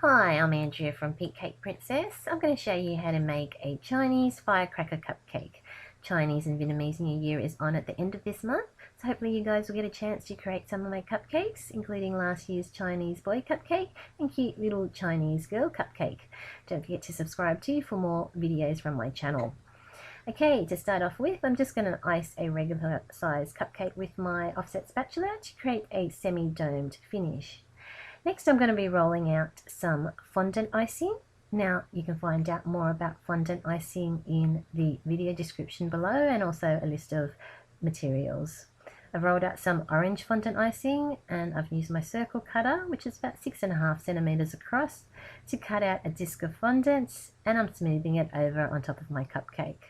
Hi, I'm Andrea from Pink Cake Princess. I'm going to show you how to make a Chinese firecracker cupcake. Chinese and Vietnamese New Year is on at the end of this month, so hopefully you guys will get a chance to create some of my cupcakes, including last year's Chinese boy cupcake and cute little Chinese girl cupcake. Don't forget to subscribe too for more videos from my channel. Okay, to start off with, I'm just going to ice a regular size cupcake with my offset spatula to create a semi-domed finish. Next, I'm going to be rolling out some fondant icing. Now, you can find out more about fondant icing in the video description below and also a list of materials. I've rolled out some orange fondant icing and I've used my circle cutter, which is about 6.5 centimeters across, to cut out a disc of fondant, and I'm smoothing it over on top of my cupcake.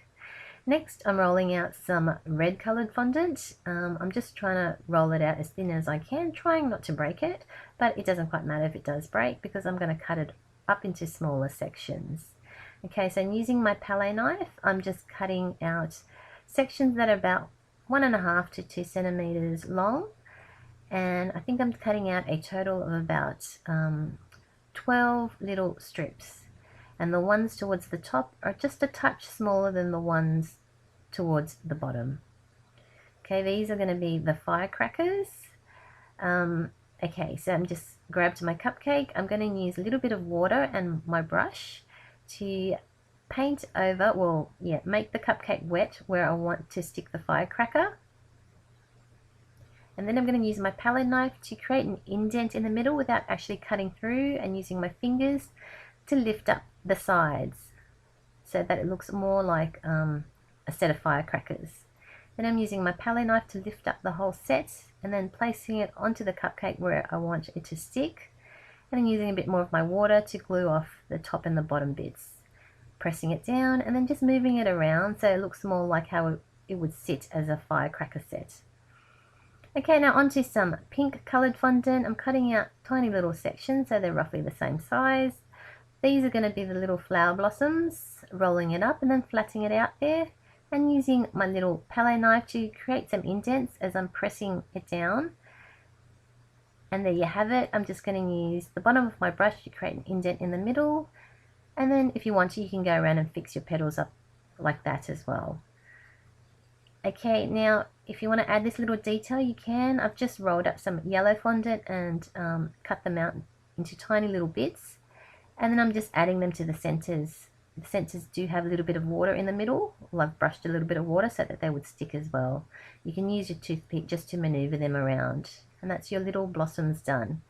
Next, I'm rolling out some red coloured fondant. I'm just trying to roll it out as thin as I can, trying not to break it, but it doesn't quite matter if it does break because I'm going to cut it up into smaller sections. Okay, so I'm using my palette knife. I'm just cutting out sections that are about 1.5 to 2 centimeters long, and I think I'm cutting out a total of about 12 little strips. And the ones towards the top are just a touch smaller than the ones towards the bottom. Okay, these are going to be the firecrackers. Okay, so I'm just grabbed my cupcake. I'm going to use a little bit of water and my brush to paint over, make the cupcake wet where I want to stick the firecracker. And then I'm going to use my palette knife to create an indent in the middle without actually cutting through, and using my fingers to lift up the sides so that it looks more like a set of firecrackers. Then I'm using my palette knife to lift up the whole set and then placing it onto the cupcake where I want it to stick, and then using a bit more of my water to glue off the top and the bottom bits, pressing it down and then just moving it around so it looks more like how it would sit as a firecracker set. Okay, now onto some pink coloured fondant. I'm cutting out tiny little sections so they're roughly the same size. These are going to be the little flower blossoms, rolling it up and then flattening it out there, and using my little palette knife to create some indents as I'm pressing it down. And there you have it. I'm just going to use the bottom of my brush to create an indent in the middle, and then if you want to, you can go around and fix your petals up like that as well. Okay, now if you want to add this little detail, you can. I've just rolled up some yellow fondant and cut them out into tiny little bits. And then I'm just adding them to the centers. The centers do have a little bit of water in the middle. Well, I've brushed a little bit of water so that they would stick as well. You can use your toothpick just to maneuver them around. And that's your little blossoms done.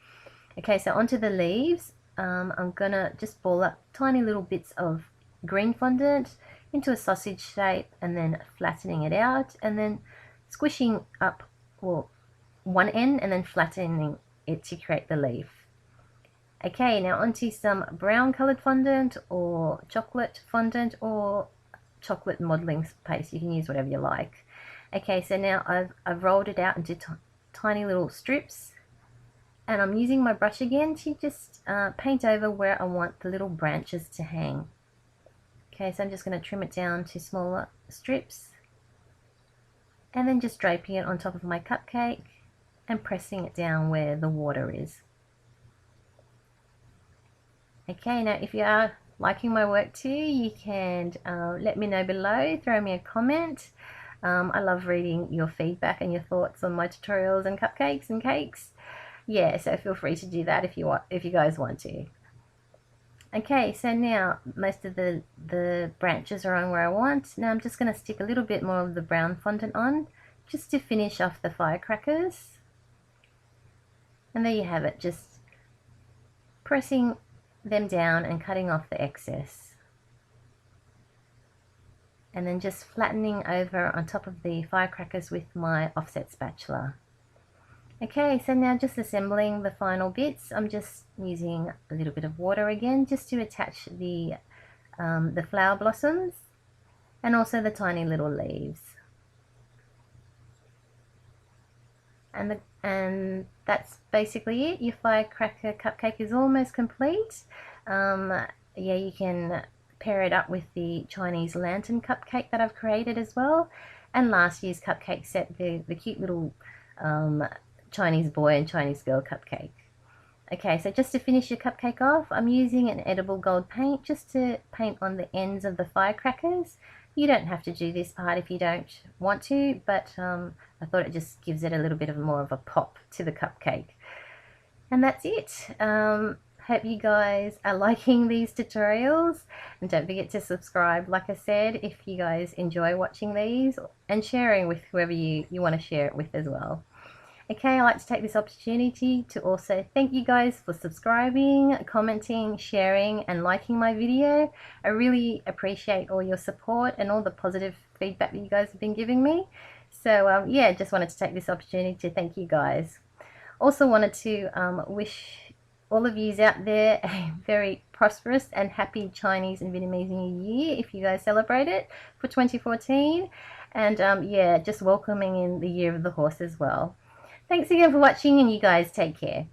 Okay, so onto the leaves. I'm going to just ball up tiny little bits of green fondant into a sausage shape and then flattening it out and then squishing up, one end and then flattening it to create the leaf. Okay, now onto some brown coloured fondant or chocolate fondant or chocolate modelling paste. You can use whatever you like. Okay, so now I've rolled it out into tiny little strips, and I'm using my brush again to just paint over where I want the little branches to hang. Okay, so I'm just going to trim it down to smaller strips and then just draping it on top of my cupcake and pressing it down where the water is. Okay, now if you are liking my work too, you can let me know below, throw me a comment. I love reading your feedback and your thoughts on my tutorials and cupcakes and cakes. Yeah, so feel free to do that if you guys want to. Okay, so now most of the branches are on where I want. Now I'm just going to stick a little bit more of the brown fondant on just to finish off the firecrackers. And there you have it, just pressing them down and cutting off the excess, and then just flattening over on top of the firecrackers with my offset spatula. Okay, so now just assembling the final bits. I'm just using a little bit of water again just to attach the flower blossoms and also the tiny little leaves. And that's basically it. Your firecracker cupcake is almost complete. Yeah, you can pair it up with the Chinese lantern cupcake that I've created as well, and last year's cupcake set, the cute little Chinese boy and Chinese girl cupcake. Okay, so just to finish your cupcake off, I'm using an edible gold paint just to paint on the ends of the firecrackers. You don't have to do this part if you don't want to, but I thought it just gives it a little bit of more of a pop to the cupcake. And that's it. Hope you guys are liking these tutorials, and don't forget to subscribe, like I said, if you guys enjoy watching these, and sharing with whoever you want to share it with as well. Okay, I like to take this opportunity to also thank you guys for subscribing, commenting, sharing, and liking my video. I really appreciate all your support and all the positive feedback that you guys have been giving me. So yeah, just wanted to take this opportunity to thank you guys. Also wanted to wish all of yous out there a very prosperous and happy Chinese and Vietnamese New Year if you guys celebrate it for 2014. And yeah, just welcoming in the Year of the Horse as well. Thanks again for watching, and you guys take care.